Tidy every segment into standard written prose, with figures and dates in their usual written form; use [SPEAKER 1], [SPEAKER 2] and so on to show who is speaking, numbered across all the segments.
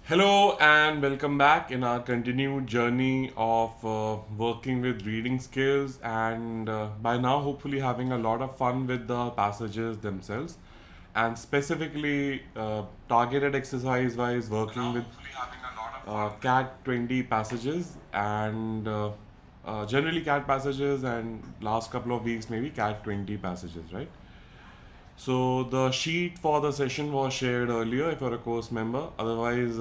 [SPEAKER 1] Hello and welcome back in our continued journey of working with reading skills and by now hopefully having a lot of fun with the passages themselves and specifically targeted exercise wise working with cat 20 passages and generally cat passages and last couple of weeks maybe cat 20 passages, right? So the sheet for the session was shared earlier if you're a course member. Otherwise,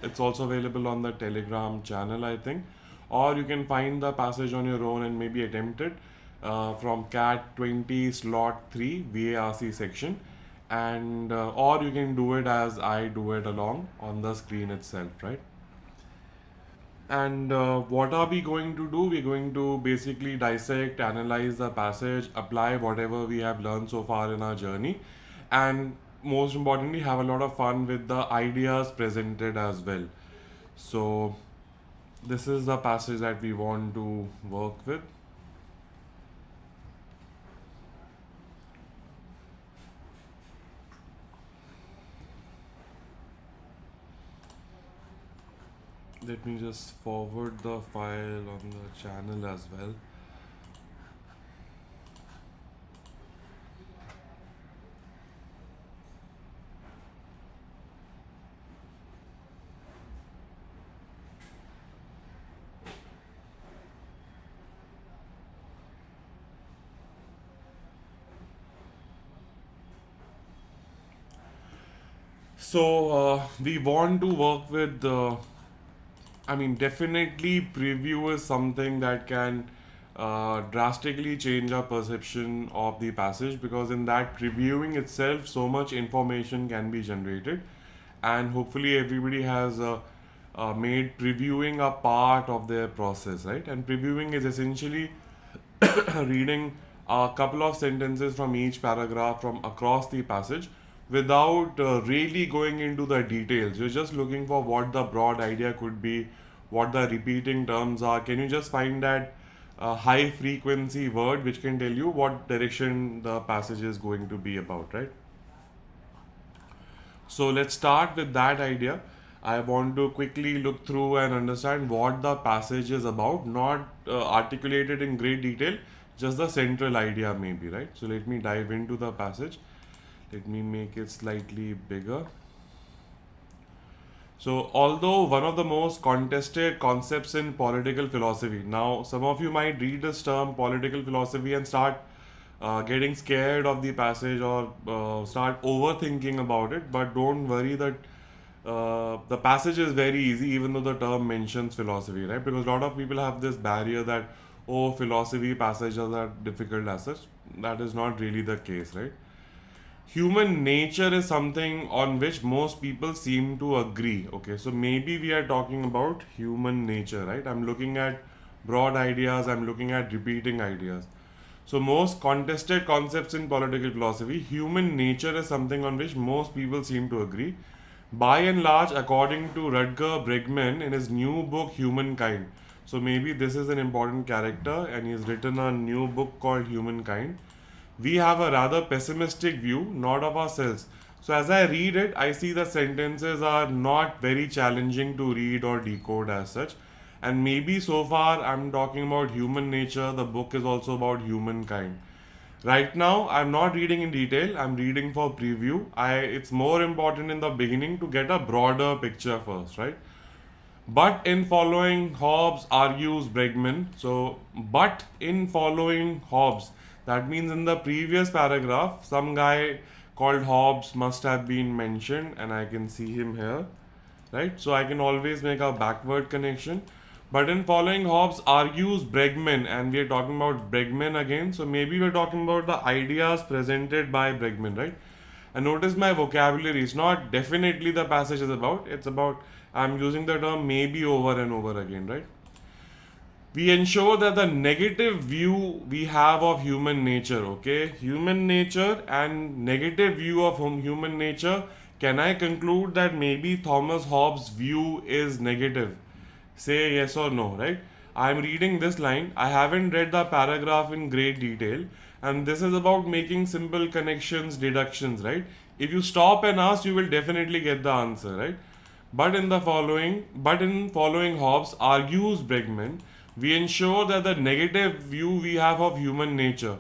[SPEAKER 1] it's also available on the Telegram channel, I think. Or you can find the passage on your own and maybe attempt it from CAT 20 slot 3 VARC section. And or you can do it as I do it along on the screen itself, right? And what are we going to do? We're going to basically dissect, analyze the passage, apply whatever we have learned so far in our journey, and most importantly, have a lot of fun with the ideas presented as well. So, this is the passage that we want to work with. Let me just forward the file on the channel as well. So, we want to work with definitely preview is something that can drastically change our perception of the passage because in that previewing itself, so much information can be generated, and hopefully everybody has made previewing a part of their process, right? And previewing is essentially reading a couple of sentences from each paragraph from across the passage without really going into the details. You're just looking for what the broad idea could be, what the repeating terms are. Can you just find that high frequency word which can tell you what direction the passage is going to be about, right? So let's start with that idea. I want to quickly look through and understand what the passage is about, not articulated in great detail, just the central idea, maybe, right? So let me dive into the passage. Let me make it slightly bigger. So, although one of the most contested concepts in political philosophy, now some of you might read this term political philosophy and start getting scared of the passage or start overthinking about it, but don't worry that the passage is very easy, even though the term mentions philosophy, right? Because a lot of people have this barrier that, oh, philosophy passages are difficult as such. That is not really the case, right? Human nature is something on which most people seem to agree. Okay, so maybe we are talking about human nature, right? I'm looking at broad ideas, I'm looking at repeating ideas. So, most contested concepts in political philosophy, human nature is something on which most people seem to agree. By and large, according to Rutger Bregman in his new book Humankind. So, maybe this is an important character, and he's written a new book called Humankind. We have a rather pessimistic view, not of ourselves. So, as I read it, I see the sentences are not very challenging to read or decode as such. And maybe so far I'm talking about human nature, the book is also about humankind. Right now, I'm not reading in detail, I'm reading for preview. It's more important in the beginning to get a broader picture first, right? But in following Hobbes argues Bregman. So, but in following Hobbes, that means in the previous paragraph, some guy called Hobbes must have been mentioned, and I can see him here, right? So, I can always make a backward connection. But in following Hobbes argues Bregman, and we are talking about Bregman again. So, maybe we're talking about the ideas presented by Bregman, right? And notice my vocabulary is not definitely the passage is about, it's about I'm using the term maybe over and over again, right? We ensure that the negative view we have of human nature, okay? Human nature and negative view of human nature. Can I conclude that maybe Thomas Hobbes' view is negative? Say yes or no, right? I'm reading this line. I haven't read the paragraph in great detail, and this is about making simple connections, deductions, right? If you stop and ask, you will definitely get the answer, right? But in following Hobbes, argues Bregman, we ensure that the negative view we have of human nature.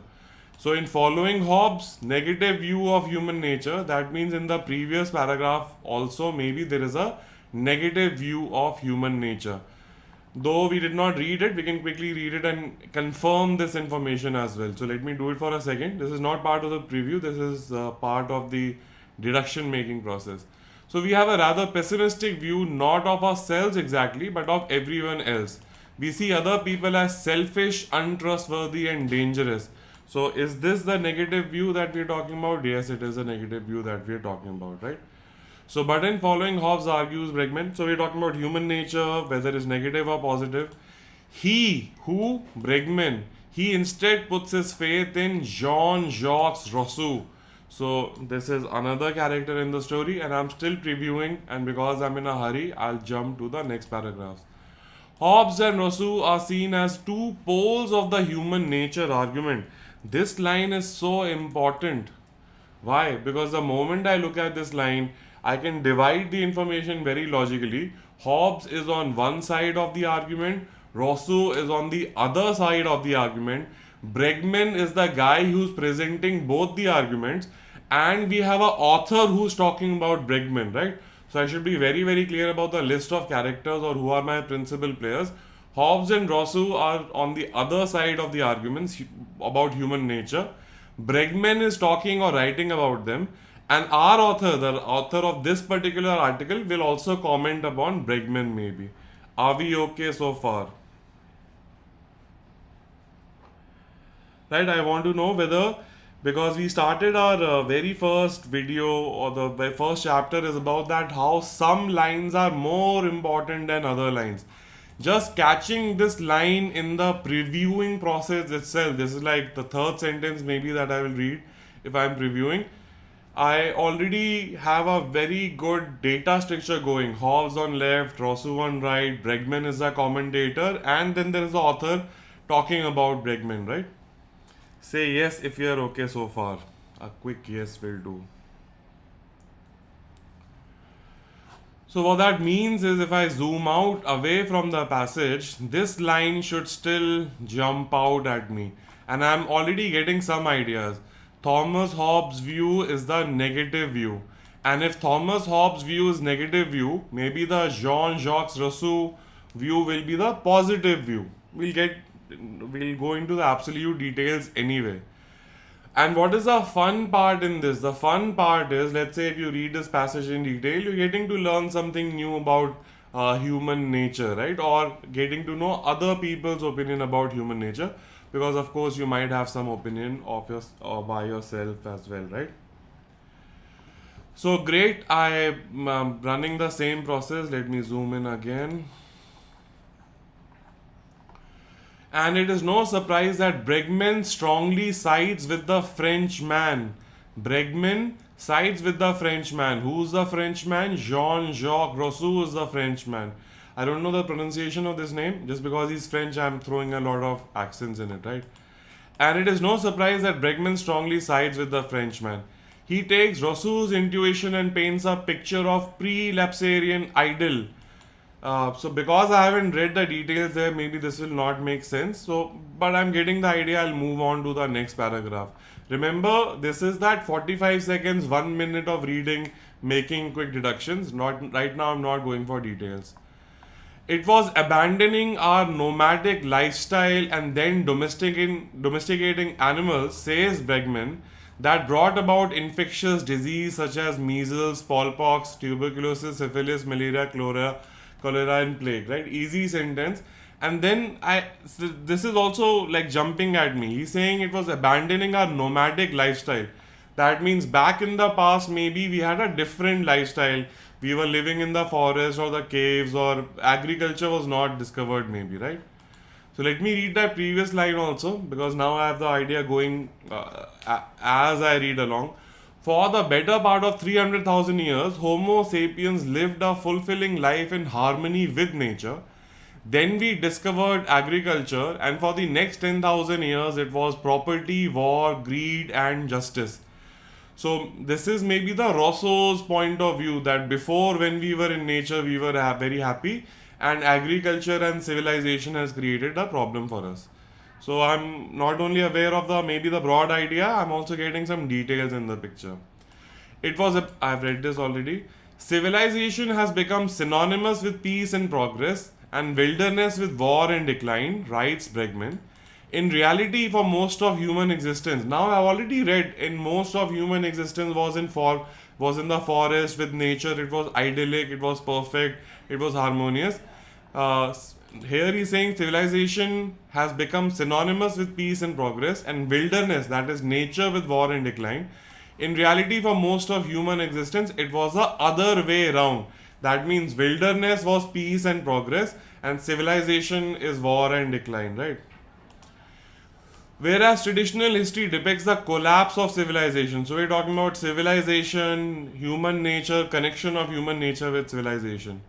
[SPEAKER 1] So in following Hobbes, negative view of human nature, that means in the previous paragraph also maybe there is a negative view of human nature. Though we did not read it, we can quickly read it and confirm this information as well. So let me do it for a second. This is not part of the preview, this is part of the deduction making process. So we have a rather pessimistic view not of ourselves exactly, but of everyone else. We see other people as selfish, untrustworthy, and dangerous. So is this the negative view that we are talking about? Yes, it is a negative view that we are talking about, right? So, but in following Hobbes, argues Bregman, so we're talking about human nature, whether it's negative or positive. Bregman, he instead puts his faith in Jean-Jacques Rousseau. So, this is another character in the story, and I'm still previewing, and because I'm in a hurry, I'll jump to the next paragraph. Hobbes and Rousseau are seen as two poles of the human nature argument. This line is so important. Why? Because the moment I look at this line, I can divide the information very logically. Hobbes is on one side of the argument, Rousseau is on the other side of the argument. Bregman is the guy who's presenting both the arguments, and we have an author who's talking about Bregman, right? So I should be very, very clear about the list of characters or who are my principal players. Hobbes and Rousseau are on the other side of the arguments about human nature. Bregman is talking or writing about them, and our author, the author of this particular article, will also comment upon Bregman maybe. Are we okay so far? Right, I want to know whether, because we started our very first video, or the first chapter is about that how some lines are more important than other lines. Just catching this line in the previewing process itself, this is like the third sentence maybe that I will read if I am previewing. I already have a very good data structure going. Hobbes on left, Rousseau on right, Bregman is the commentator, and then there is the author talking about Bregman, right? Say yes if you are okay so far. A quick yes will do. So what that means is if I zoom out away from the passage, this line should still jump out at me. And I'm already getting some ideas. Thomas Hobbes' view is the negative view. And if Thomas Hobbes' view is negative view, maybe the Jean-Jacques Rousseau view will be the positive view. We'll go into the absolute details anyway. And what is the fun part in this? The fun part is, let's say if you read this passage in detail, you're getting to learn something new about human nature, right? Or getting to know other people's opinion about human nature. Because of course you might have some opinion of by yourself as well, right? So great, I'm running the same process. Let me zoom in again. And it is no surprise that Bregman strongly sides with the Frenchman. Bregman sides with the Frenchman. Who's the Frenchman? Jean-Jacques Rousseau is the Frenchman. I don't know the pronunciation of this name. Just because he's French, I'm throwing a lot of accents in it, right? And it is no surprise that Bregman strongly sides with the Frenchman. He takes Rousseau's intuition and paints a picture of pre-lapsarian idyll. So because I haven't read the details there, maybe this will not make sense. But I'm getting the idea. I'll move on to the next paragraph. Remember, this is that 45 seconds, 1 minute of reading, making quick deductions. Not right now. I'm not going for details. It was abandoning our nomadic lifestyle and then domesticating animals, says Bregman, that brought about infectious disease such as measles, smallpox, tuberculosis, syphilis, malaria, cholera and plague, right? Easy sentence. And then this is also like jumping at me. He's saying it was abandoning our nomadic lifestyle. That means back in the past, maybe we had a different lifestyle. We were living in the forest or the caves, or agriculture was not discovered maybe, right? So let me read that previous line also, because now I have the idea going as I read along. For the better part of 300,000 years, Homo sapiens lived a fulfilling life in harmony with nature. Then we discovered agriculture, and for the next 10,000 years, it was property, war, greed, and justice. So this is maybe the Rousseau's point of view, that before, when we were in nature, we were very happy, and agriculture and civilization has created a problem for us. So I'm not only aware of the maybe the broad idea, I'm also getting some details in the picture. I've read this already. Civilization has become synonymous with peace and progress, and wilderness with war and decline, writes Bregman. In reality, for most of human existence, now I've already read, in most of human existence was in the forest with nature. It was idyllic, it was perfect, it was harmonious. Uh, Here he's saying civilization has become synonymous with peace and progress, and wilderness, that is nature with war and decline. In reality, for most of human existence, it was the other way around. That means wilderness was peace and progress, and civilization is war and decline, right? Whereas traditional history depicts the collapse of civilization. So we're talking about civilization, human nature, connection of human nature with civilization.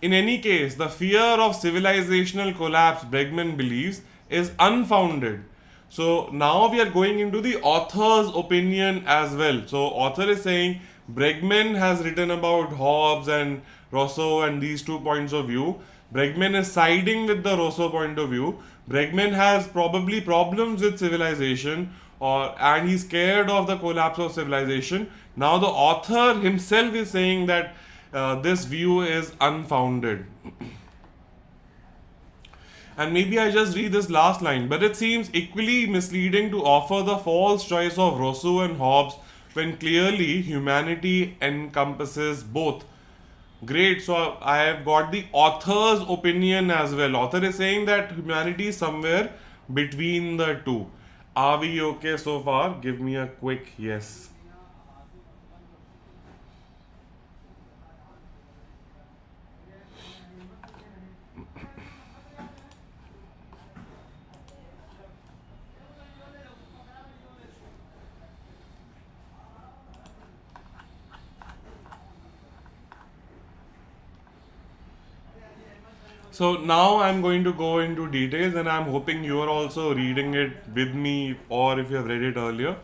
[SPEAKER 1] In any case, the fear of civilizational collapse, Bregman believes, is unfounded. So now we are going into the author's opinion as well. So author is saying Bregman has written about Hobbes and Rousseau and these two points of view. Bregman is siding with the Rousseau point of view. Bregman has probably problems with civilization, and he's scared of the collapse of civilization. Now the author himself is saying that this view is unfounded. And maybe I just read this last line, but it seems equally misleading to offer the false choice of Rousseau and Hobbes when clearly humanity encompasses both. Great, so I have got the author's opinion as well. Author is saying that humanity is somewhere between the two. Are we okay so far? Give me a quick yes. So now I'm going to go into details, and I'm hoping you are also reading it with me, or if you have read it earlier.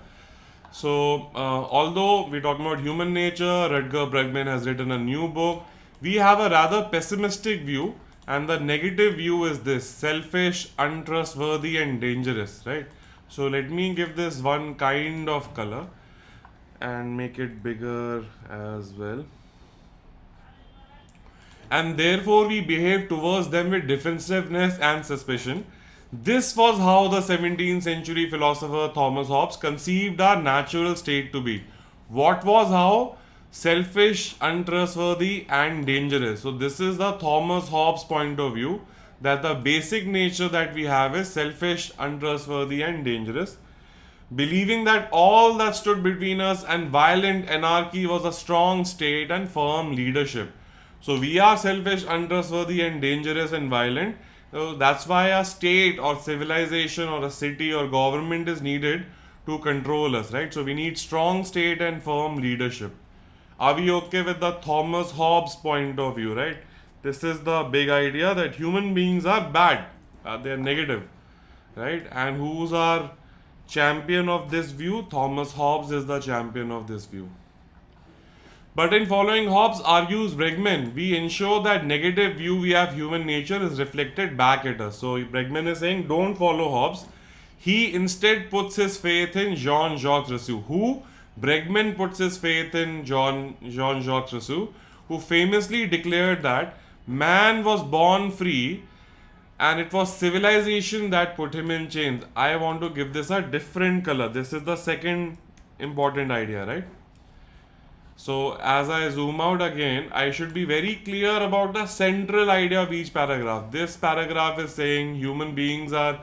[SPEAKER 1] So, although we're talking about human nature, Rutger Bregman has written a new book. We have a rather pessimistic view, and the negative view is this: selfish, untrustworthy, and dangerous, right? So, let me give this one kind of color and make it bigger as well. And therefore we behave towards them with defensiveness and suspicion. This was how the 17th century philosopher Thomas Hobbes conceived our natural state to be. What was how? Selfish, untrustworthy, and dangerous. So, this is the Thomas Hobbes point of view, that the basic nature that we have is selfish, untrustworthy, and dangerous. Believing that all that stood between us and violent anarchy was a strong state and firm leadership. So we are selfish, untrustworthy, and dangerous and violent. So that's why a state or civilization or a city or government is needed to control us, right? So we need strong state and firm leadership. Are we okay with the Thomas Hobbes point of view, right? This is the big idea that human beings are bad, they're negative, right? And who's our champion of this view? Thomas Hobbes is the champion of this view. But in following Hobbes, argues Bregman, we ensure that negative view we have human nature is reflected back at us. So Bregman is saying, don't follow Hobbes. He instead puts his faith in Jean-Jacques Rousseau. Who? Bregman puts his faith in Jean-Jacques Rousseau, who famously declared that man was born free and it was civilization that put him in chains. I want to give this a different color. This is the second important idea, right? So as I zoom out again, I should be very clear about the central idea of each paragraph. This paragraph is saying human beings are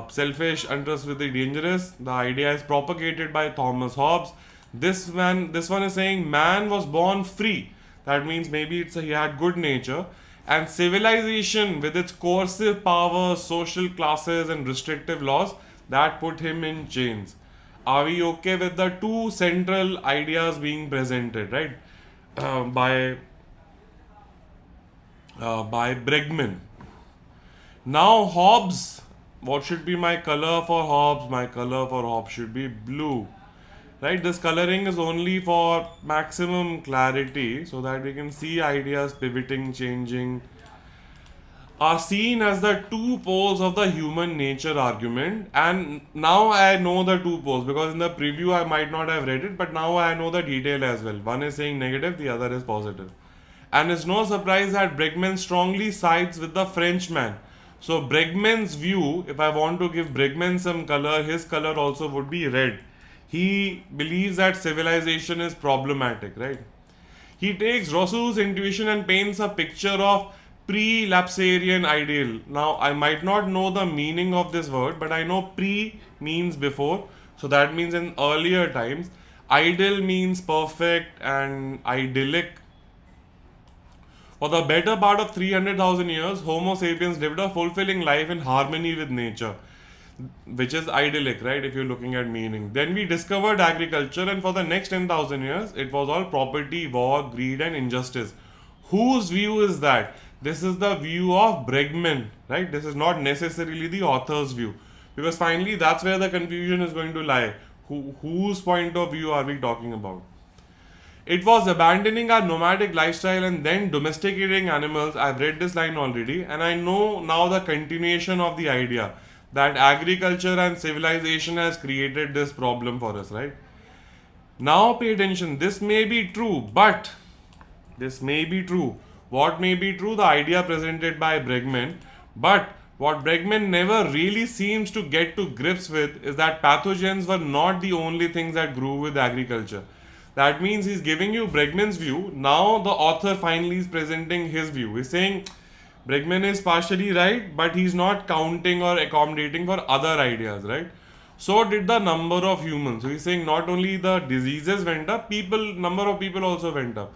[SPEAKER 1] selfish, untrustworthy, dangerous. The idea is propagated by Thomas Hobbes. This one is saying man was born free. That means maybe he had good nature. And civilization, with its coercive powers, social classes, and restrictive laws, that put him in chains. Are we okay with the two central ideas being presented, right? By Bregman. Now Hobbes, what should be my color for Hobbes? My color for Hobbes should be blue. right? This coloring is only for maximum clarity so that we can see ideas pivoting, changing, are seen as the two poles of the human nature argument. And now I know the two poles because in the preview I might not have read it, but now I know the detail as well. One is saying negative, the other is positive. And it's no surprise that Bregman strongly sides with the Frenchman. So Bregman's view, if I want to give Bregman some color, his color also would be red. He believes that civilization is problematic, right? He takes Rousseau's intuition and paints a picture of pre-lapsarian ideal. Now, I might not know the meaning of this word, but I know pre means before, so that means in earlier times. Ideal means perfect and idyllic. For the better part of 300,000 years, Homo sapiens lived a fulfilling life in harmony with nature, which is idyllic, right? If you're looking at meaning. Then we discovered agriculture, and for the next 10,000 years, it was all property, war, greed, and injustice. Whose view is that? This is the view of Bregman, right? This is not necessarily the author's view. Because finally, that's where the confusion is going to lie. Whose point of view are we talking about? It was abandoning our nomadic lifestyle and then domesticating animals. I've read this line already, and I know now the continuation of the idea that agriculture and civilization has created this problem for us, right? Now, pay attention. This may be true, but this may be true. What may be true? The idea presented by Bregman, but what Bregman never really seems to get to grips with is that pathogens were not the only things that grew with agriculture. That means he's giving you Bregman's view. Now the author finally is presenting his view. He's saying Bregman is partially right, but he's not counting or accommodating for other ideas, right? So did the number of humans. So he's saying not only the diseases went up, number of people also went up.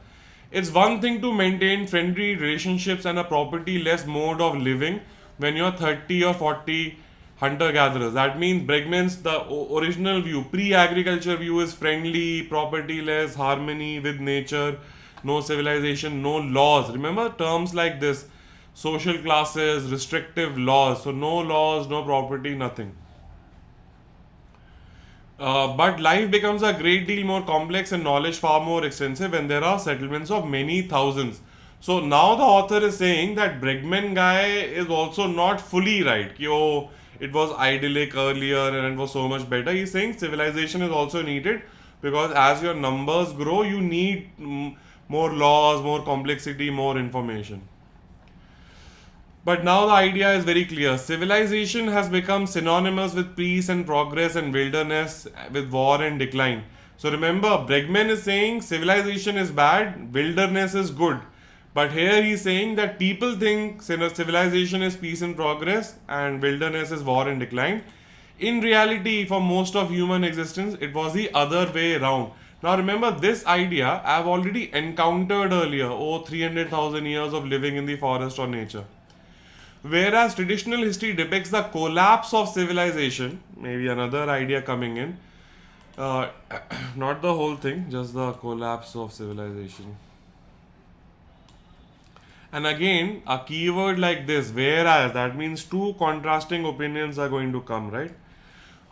[SPEAKER 1] It's one thing to maintain friendly relationships and a property-less mode of living when you're 30 or 40 hunter-gatherers. That means Bregman's the original view, pre-agriculture view is friendly, property-less, harmony with nature, no civilization, no laws. Remember terms like this, social classes, restrictive laws. So no laws, no property, nothing. But life becomes a great deal more complex and knowledge far more extensive when there are settlements of many thousands. So now the author is saying that Bregman guy is also not fully right. Ki, oh, it was idyllic earlier and it was so much better. He's saying civilization is also needed because as your numbers grow, you need more laws, more complexity, more information. But now the idea is very clear. Civilization has become synonymous with peace and progress and wilderness, with war and decline. So remember, Bregman is saying civilization is bad, wilderness is good. But here he's saying that people think civilization is peace and progress and wilderness is war and decline. In reality, for most of human existence, it was the other way around. Now remember, this idea I've already encountered earlier, 300,000 years of living in the forest or nature. Whereas traditional history depicts the collapse of civilization, maybe another idea coming in, not the whole thing, just the collapse of civilization. And again, a keyword like this, whereas, that means two contrasting opinions are going to come, right?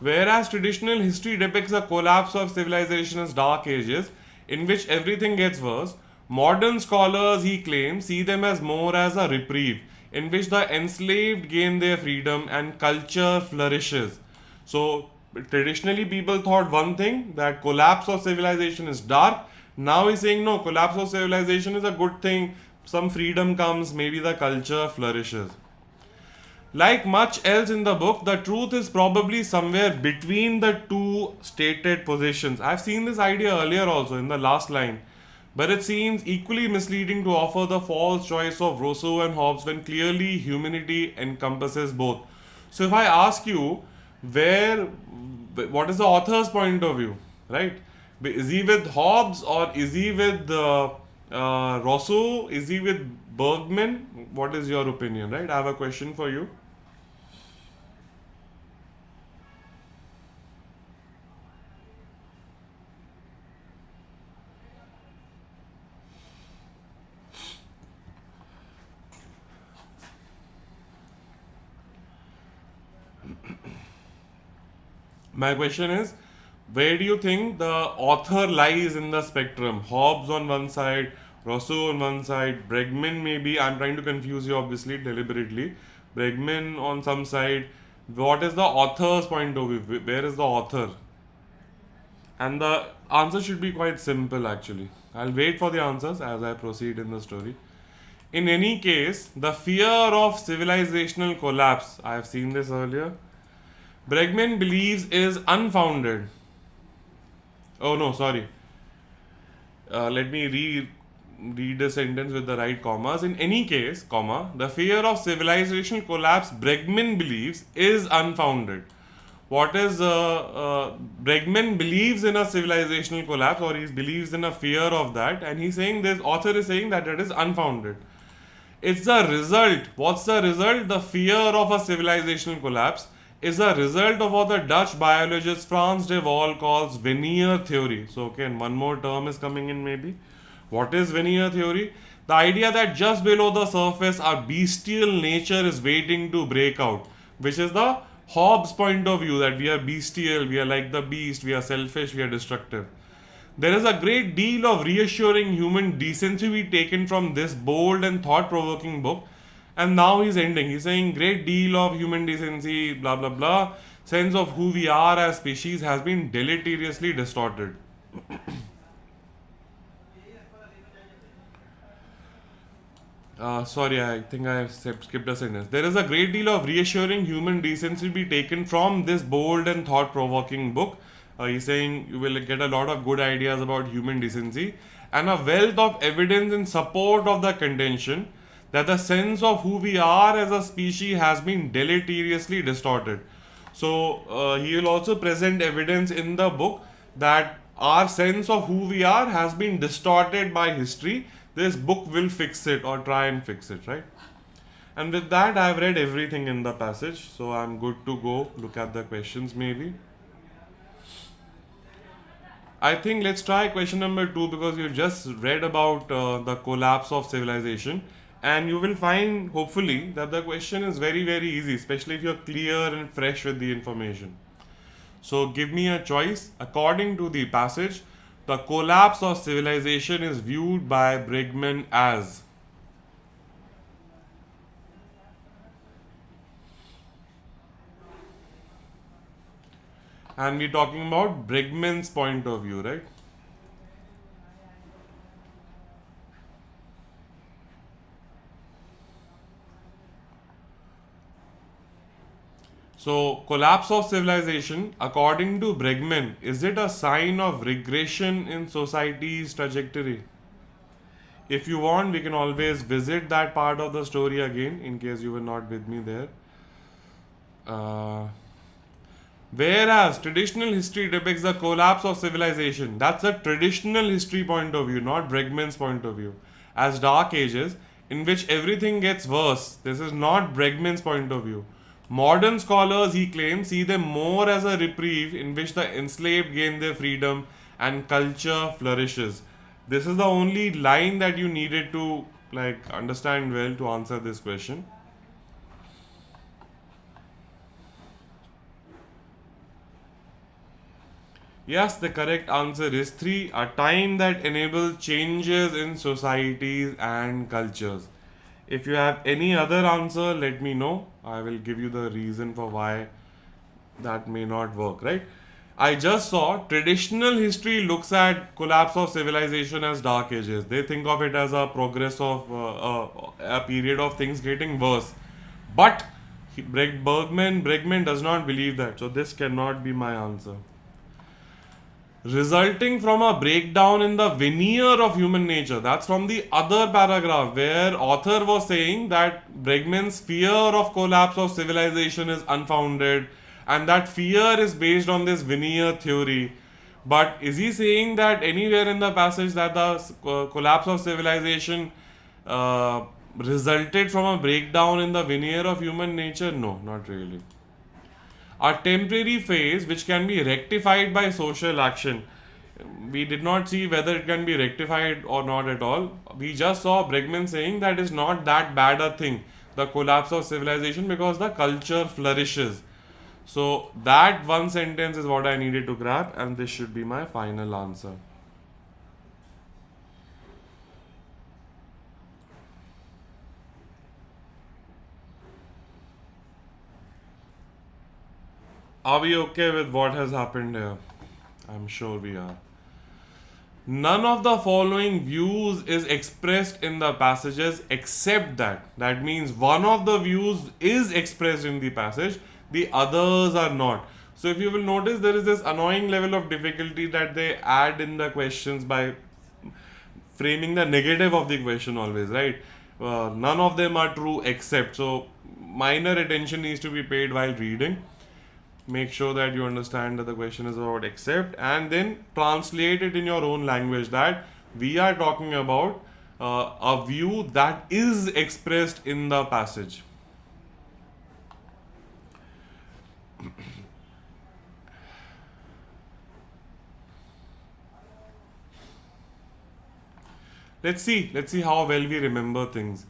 [SPEAKER 1] Whereas traditional history depicts the collapse of civilization as dark ages, in which everything gets worse, modern scholars, he claims, see them as more as a reprieve, in which the enslaved gain their freedom and culture flourishes. So traditionally people thought one thing, that collapse of civilization is dark. Now he's saying no, collapse of civilization is a good thing. Some freedom comes, maybe the culture flourishes. Like much else in the book, the truth is probably somewhere between the two stated positions. I've seen this idea earlier also in the last line. But it seems equally misleading to offer the false choice of Rousseau and Hobbes when clearly humanity encompasses both. So if I ask you, what is the author's point of view, right? Is he with Hobbes or is he with Rousseau? Is he with Bergman? What is your opinion, right? I have a question for you. My question is, Where do you think the author lies in the spectrum? Hobbes on one side, Rousseau on one side, Bregman maybe. I'm trying to confuse you obviously deliberately. Bregman on some side. What is the author's point of view? Where is the author? And the answer should be quite simple actually. I'll wait for the answers as I proceed in the story. In any case, the fear of civilizational collapse, I have seen this earlier, Bregman believes is unfounded. Oh no, sorry. Let me read the sentence with the right commas. In any case, comma, the fear of civilizational collapse Bregman believes is unfounded. What is Bregman believes in a civilizational collapse, or he believes in a fear of that, and he's saying this author is saying that it is unfounded. It's the result. What's the result? The fear of a civilizational collapse is a result of what the Dutch biologist Frans de Waal calls veneer theory. So, okay, and one more term is coming in maybe. What is veneer theory? The idea that just below the surface our bestial nature is waiting to break out, which is the Hobbes point of view that we are bestial, we are like the beast, we are selfish, we are destructive. There is a great deal of reassuring human decency we taken from this bold and thought provoking book. And now he's ending. He's saying, great deal of human decency, blah blah blah. Sense of who we are as species has been deleteriously distorted. Sorry, I think I have skipped a sentence. There is a great deal of reassuring human decency to be taken from this bold and thought provoking book. He's saying you will get a lot of good ideas about human decency and a wealth of evidence in support of the contention that the sense of who we are as a species has been deleteriously distorted. So, he will also present evidence in the book that our sense of who we are has been distorted by history. This book will fix it or try and fix it, right? And with that, I have read everything in the passage, so I'm good to go. Look at the questions, maybe. I think let's try question number 2 because you just read about the collapse of civilization, and you will find, hopefully, that the question is very, very easy, especially if you're clear and fresh with the information. So, give me a choice. According to the passage, the collapse of civilization is viewed by Bregman as. And we're talking about Bregman's point of view, right? So, collapse of civilization, according to Bregman, is it a sign of regression in society's trajectory? If you want, we can always visit that part of the story again in case you were not with me there. Whereas traditional history depicts the collapse of civilization, that's a traditional history point of view, not Bregman's point of view, as dark ages in which everything gets worse. This is not Bregman's point of view. Modern scholars, he claims, see them more as a reprieve in which the enslaved gain their freedom and culture flourishes. This is the only line that you needed to understand well to answer this question. Yes, the correct answer is 3. A time that enables changes in societies and cultures. If you have any other answer, let me know. I will give you the reason for why that may not work, right? I just saw traditional history looks at collapse of civilization as dark ages. They think of it as a progress of a period of things getting worse. But Bregman does not believe that. So this cannot be my answer. Resulting from a breakdown in the veneer of human nature. That's from the other paragraph where author was saying that Bregman's fear of collapse of civilization is unfounded and that fear is based on this veneer theory. But is he saying that anywhere in the passage that the collapse of civilization resulted from a breakdown in the veneer of human nature? No, not really. A temporary phase which can be rectified by social action. We did not see whether it can be rectified or not at all. We just saw Bregman saying that is not that bad a thing, the collapse of civilization, because the culture flourishes. So that one sentence is what I needed to grab, and this should be my final answer. Are we okay with what has happened here? I'm sure we are. None of the following views is expressed in the passages except that. That means one of the views is expressed in the passage, the others are not. So if you will notice, there is this annoying level of difficulty that they add in the questions by framing the negative of the question always, right? None of them are true except. So minor attention needs to be paid while reading. Make sure that you understand that the question is about accept, and then translate it in your own language, that we are talking about a view that is expressed in the passage. Let's see how well we remember things.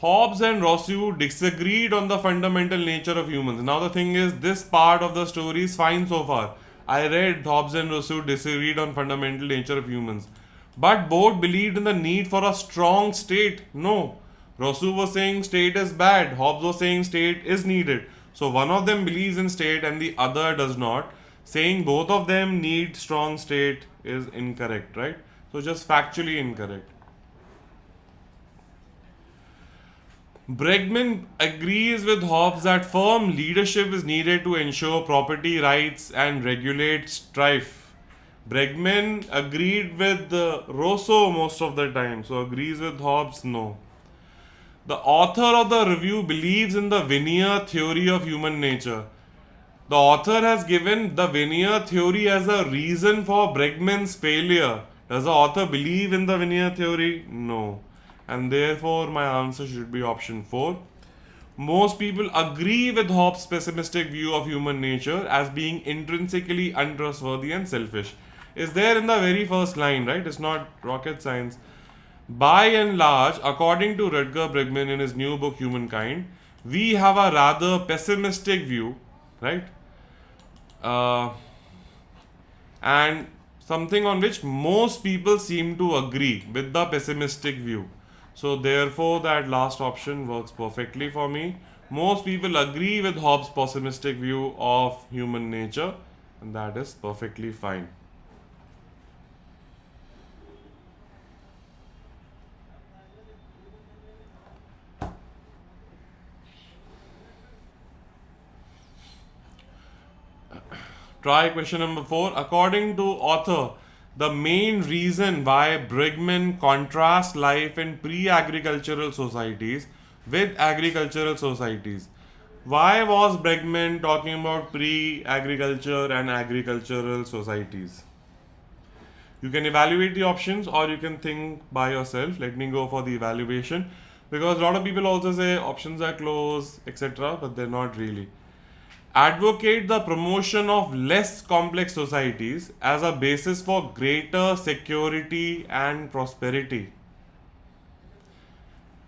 [SPEAKER 1] Hobbes and Rousseau disagreed on the fundamental nature of humans. Now the thing is, this part of the story is fine so far. I read Hobbes and Rousseau disagreed on fundamental nature of humans, but both believed in the need for a strong state. No, Rousseau was saying state is bad. Hobbes was saying state is needed. So one of them believes in state and the other does not. Saying both of them need strong state is incorrect, right? So just factually incorrect. Bregman agrees with Hobbes that firm leadership is needed to ensure property rights and regulate strife. Bregman agreed with Rousseau most of the time, so agrees with Hobbes, no. The author of the review believes in the veneer theory of human nature. The author has given the veneer theory as a reason for Bregman's failure. Does the author believe in the veneer theory? No. And therefore, my answer should be option 4. Most people agree with Hobbes' pessimistic view of human nature as being intrinsically untrustworthy and selfish. Is there in the very first line, right? It's not rocket science. By and large, according to Rutger Bregman in his new book Humankind, we have a rather pessimistic view, right? And something on which most people seem to agree with the pessimistic view. So therefore that last option works perfectly for me. Most people agree with Hobbes' pessimistic view of human nature, and that is perfectly fine. Try question number 4. According to author, the main reason why Bregman contrasts life in pre-agricultural societies with agricultural societies. Why was Bregman talking about pre-agriculture and agricultural societies? You can evaluate the options or you can think by yourself. Let me go for the evaluation, because a lot of people also say options are close, etc., but they're not really. Advocate the promotion of less complex societies as a basis for greater security and prosperity.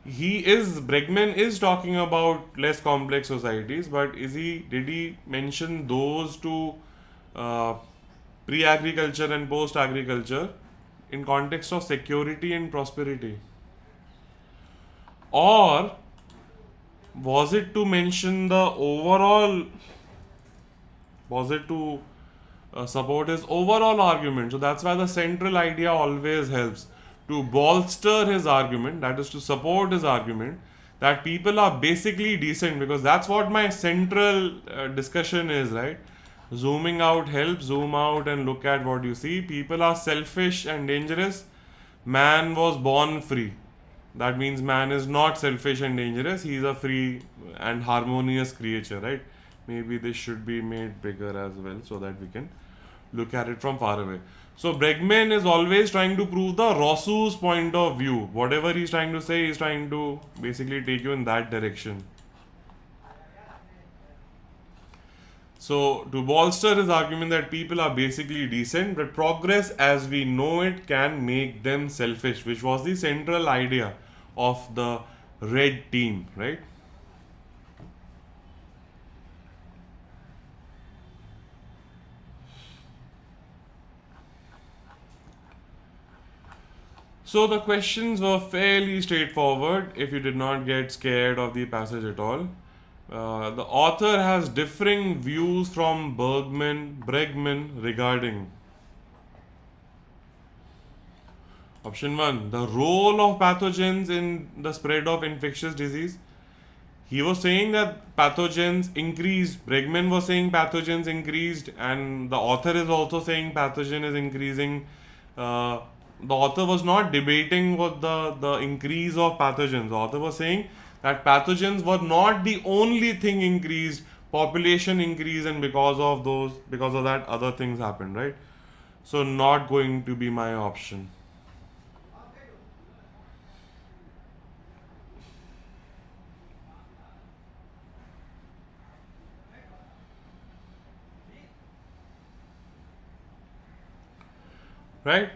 [SPEAKER 1] Bregman is talking about less complex societies, but did he mention those two, uh, pre-agriculture and post-agriculture, in context of security and prosperity? Or was it to mention the overall, was it to support his overall argument? So that's why the central idea always helps to bolster his argument, that is to support his argument, that people are basically decent, because that's what my central discussion is, right? Zooming out helps. Zoom out and look at what you see. People are selfish and dangerous. Man was born free. That means man is not selfish and dangerous. He is a free and harmonious creature, right? Maybe this should be made bigger as well so that we can look at it from far away. So Bregman is always trying to prove the Rousseau's point of view. Whatever he's trying to say, he's trying to basically take you in that direction. So to bolster his argument that people are basically decent, but progress as we know it can make them selfish, which was the central idea of the red team, right? So the questions were fairly straightforward if you did not get scared of the passage at all. The author has differing views from Bregman regarding option 1, the role of pathogens in the spread of infectious disease. He was saying that pathogens increased. Bregman was saying pathogens increased, and the author is also saying pathogen is increasing. The author was not debating what the increase of pathogens. The author was saying that pathogens were not the only thing increased. Population increased, and because of that, other things happened, right? So not going to be my option. Right?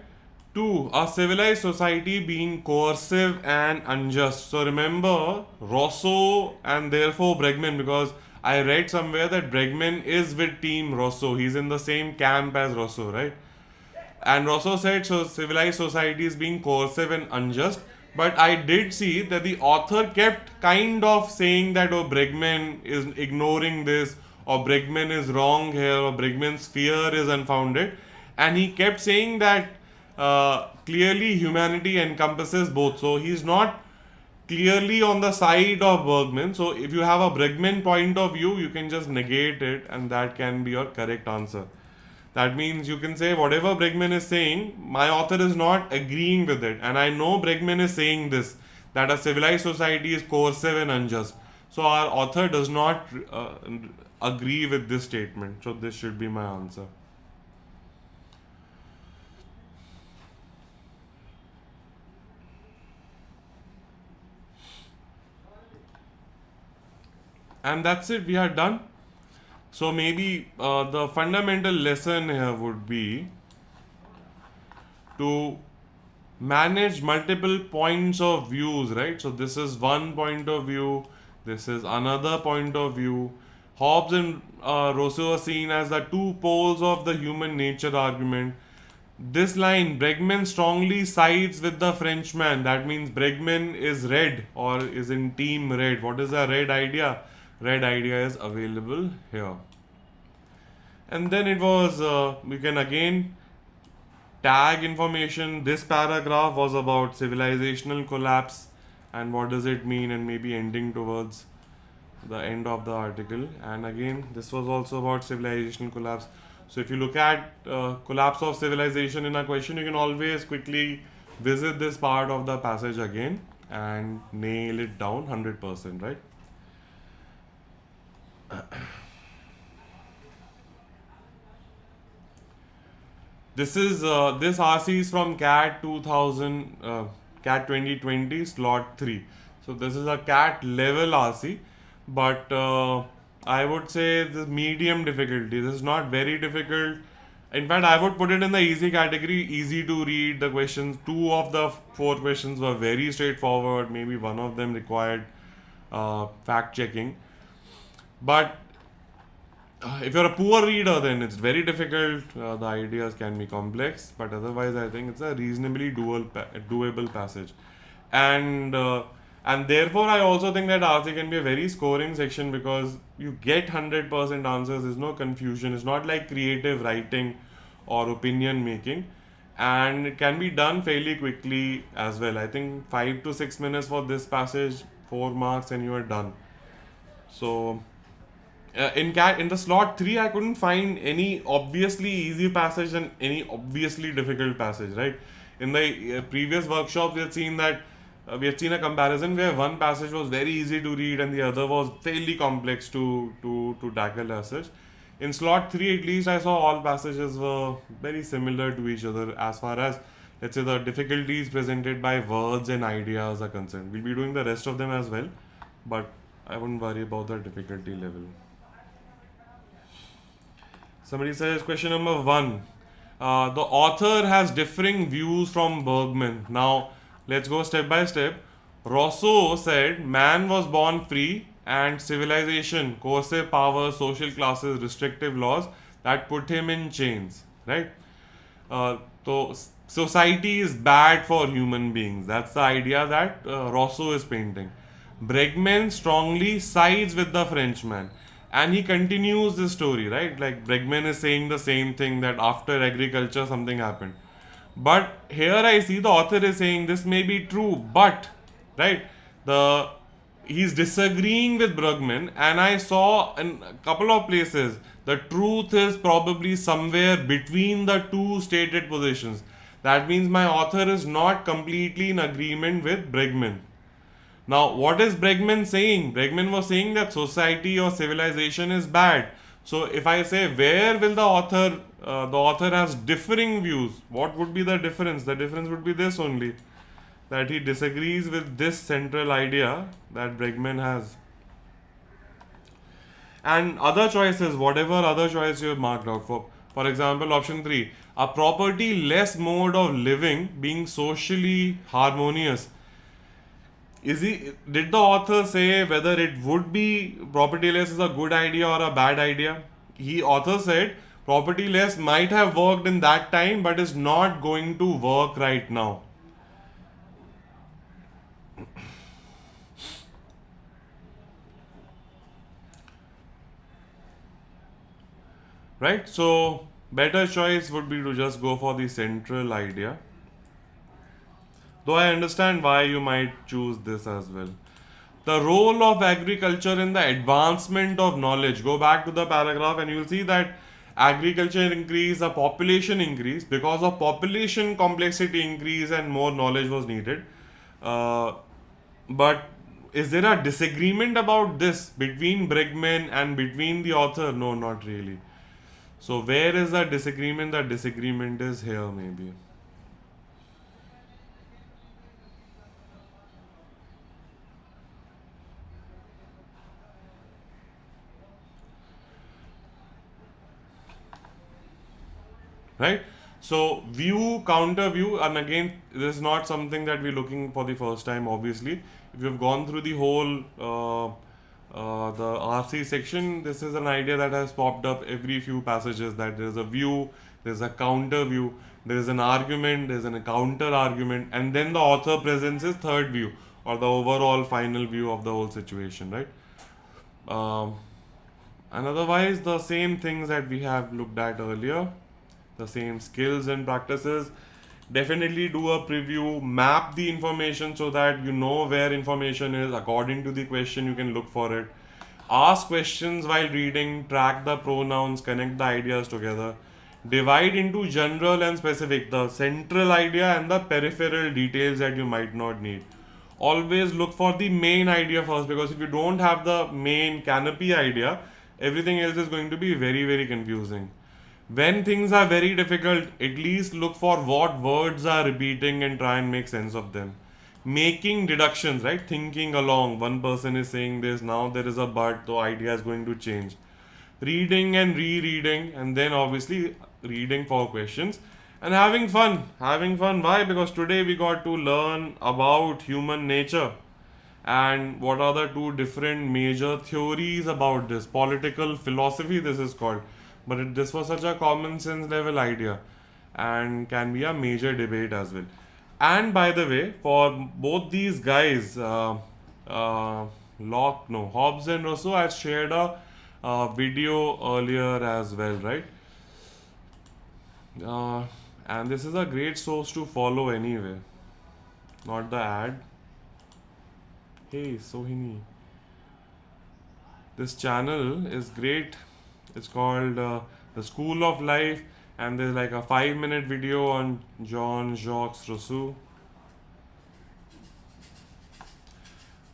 [SPEAKER 1] Two, a civilized society being coercive and unjust. So remember Rousseau and therefore Bregman, because I read somewhere that Bregman is with Team Rousseau. He's in the same camp as Rousseau, right? And Rousseau said so civilized society is being coercive and unjust. But I did see that the author kept kind of saying that Bregman is ignoring this, or Bregman is wrong here, or Bregman's fear is unfounded, and he kept saying that clearly humanity encompasses both. So he's not clearly on the side of Bergman. So if you have a Bregman point of view, you can just negate it, and that can be your correct answer. That means you can say whatever Bregman is saying, my author is not agreeing with it. And I know Bregman is saying this, that a civilized society is coercive and unjust. So our author does not agree with this statement. So this should be my answer. And that's it, we are done. So maybe the fundamental lesson here would be to manage multiple points of views, right? So this is one point of view, this is another point of view. Hobbes and Rousseau are seen as the two poles of the human nature argument. This line, Bregman strongly sides with the Frenchman. That means Bregman is red or is in team red. What is the red idea? Red idea is available here. And then it was, we can again tag information. This paragraph was about civilizational collapse and what does it mean, and maybe ending towards the end of the article. And again, this was also about civilizational collapse. So if you look at collapse of civilization in a question, you can always quickly visit this part of the passage again and nail it down 100%, right? This is this RC is from CAT 2000, CAT 2020 slot 3. So this is a CAT level RC, but I would say the medium difficulty. This is not very difficult. In fact, I would put it in the easy category, easy to read. The questions, two of the four questions were very straightforward. Maybe one of them required fact checking. But if you're a poor reader, then it's very difficult. The ideas can be complex, but otherwise, I think it's a reasonably doable passage. And therefore, I also think that RC can be a very scoring section because you get 100% answers. There's no confusion. It's not like creative writing or opinion making, and it can be done fairly quickly as well. I think 5 to 6 minutes for this passage, 4 marks, and you are done. So in the slot 3, I couldn't find any obviously easy passage and any obviously difficult passage, right? In the previous workshops, we had seen a comparison where one passage was very easy to read and the other was fairly complex to tackle as such. In slot 3, at least, I saw all passages were very similar to each other as far as, let's say, the difficulties presented by words and ideas are concerned. We'll be doing the rest of them as well, but I wouldn't worry about the difficulty level. Somebody says question number 1. The author has differing views from Bergman. Now, let's go step by step. Rousseau said man was born free and civilization, coercive power, social classes, restrictive laws that put him in chains, right? So society is bad for human beings. That's the idea that Rousseau is painting. Bregman strongly sides with the Frenchman, and he continues the story, right? Like Bregman is saying the same thing, that after agriculture something happened. But here I see the author is saying this may be true, but right, the he's disagreeing with Brugman, and I saw in a couple of places the truth is probably somewhere between the two stated positions. That means my author is not completely in agreement with Bregman. Now, what is Bregman saying? Bregman was saying that society or civilization is bad. So, if I say where will the author has differing views. What would be the difference? The difference would be this only, that he disagrees with this central idea that Bregman has. And other choices, whatever other choice you have marked out for example, option 3, a property less mode of living being socially harmonious. Did the author say whether it would be propertyless is a good idea or a bad idea? Author said propertyless might have worked in that time but is not going to work right now. Right? So better choice would be to just go for the central idea. Though I understand why you might choose this as well. The role of agriculture in the advancement of knowledge. Go back to the paragraph and you will see that agriculture increase, the population increase. Because of population complexity increase and more knowledge was needed. But is there a disagreement about this between Bregman and between the author? No, not really. So where is the disagreement? The disagreement is here maybe. Right? So view, counter view, and again, this is not something that we're looking for the first time, obviously. If you've gone through the whole the RC section, this is an idea that has popped up every few passages, that there is a view, there's a counter view, there is an argument, there's a counter argument, and then the author presents his third view or the overall final view of the whole situation, right? And otherwise, the same things that we have looked at earlier, the same skills and practices. Definitely do a preview, map the information so that you know where information is. According to the question, you can look for it. Ask questions while reading, track the pronouns, connect the ideas together. Divide into general and specific, the central idea and the peripheral details that you might not need. Always look for the main idea first, because if you don't have the main canopy idea, everything else is going to be very, very confusing. When things are very difficult, at least look for what words are repeating and try and make sense of them. Making deductions, right? Thinking along. One person is saying this, now there is a but, the idea is going to change. Reading and rereading, and then obviously reading for questions. And having fun. Having fun. Why? Because today we got to learn about human nature and what are the two different major theories about this. Political philosophy, this is called. But this was such a common sense level idea and can be a major debate as well. And by the way, for both these guys, Hobbes and Rousseau, I shared a video earlier as well, right? And this is a great source to follow anyway, not the ad. Hey, Sohini. This channel is great. It's called The School of Life, and there's like a 5-minute video on Jean-Jacques Rousseau.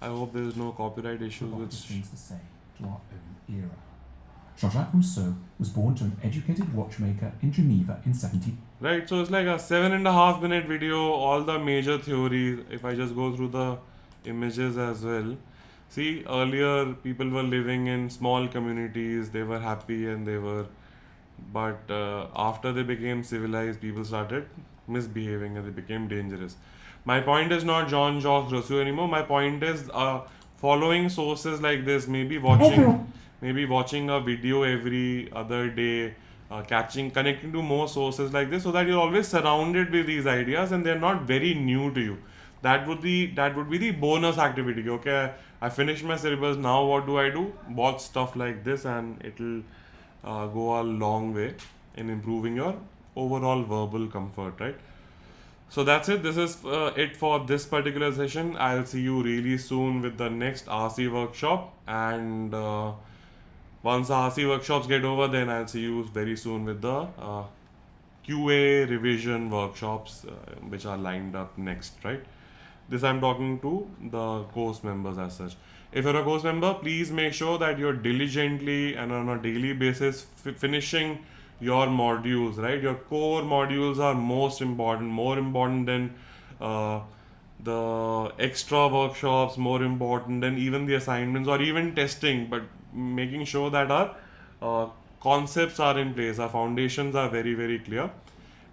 [SPEAKER 1] I hope there's no copyright issues with
[SPEAKER 2] things to say to our own era. Jean-Jacques Rousseau was born to an educated watchmaker in Geneva in 17.
[SPEAKER 1] Right, so it's like a 7.5-minute video, all the major theories. If I just go through the images as well. See, earlier people were living in small communities, they were happy and they were, but after they became civilized, people started misbehaving and they became dangerous. My point is not Jean-Jacques Rousseau anymore. My point is following sources like this, maybe watching a video every other day, connecting to more sources like this, so that you're always surrounded with these ideas and they're not very new to you. That would be the bonus activity. Okay, I finished my syllabus. Now what do I do? Watch stuff like this, and it'll go a long way in improving your overall verbal comfort, right? So that's it. This is it for this particular session. I'll see you really soon with the next RC workshop. And once the RC workshops get over, then I'll see you very soon with the QA revision workshops, which are lined up next, right? This I'm talking to the course members as such. If you're a course member, please make sure that you're diligently and on a daily basis finishing your modules, right? Your core modules are most important, more important than uh, the extra workshops, more important than even the assignments or even testing. But making sure that our concepts are in place, our foundations are very, very clear.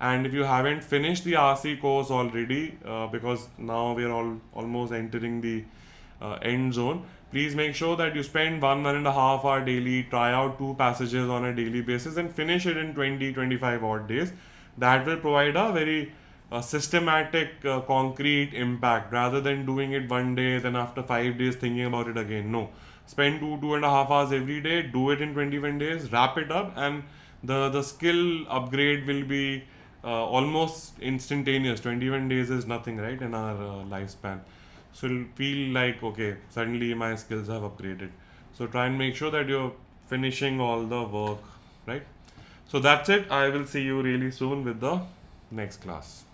[SPEAKER 1] And if you haven't finished the RC course already, because now we're almost entering the end zone, please make sure that you spend 1.5 hour daily, try out 2 passages on a daily basis, and finish it in 20-25 odd days. That will provide a very systematic, concrete impact rather than doing it one day, then after 5 days thinking about it again. No, spend 2.5 hours every day, do it in 21 days, wrap it up, and the skill upgrade will be almost instantaneous. 21 days is nothing, right, in our lifespan. So it'll feel like, okay, suddenly my skills have upgraded. So try and make sure that you're finishing all the work, right? So that's it. I will see you really soon with the next class.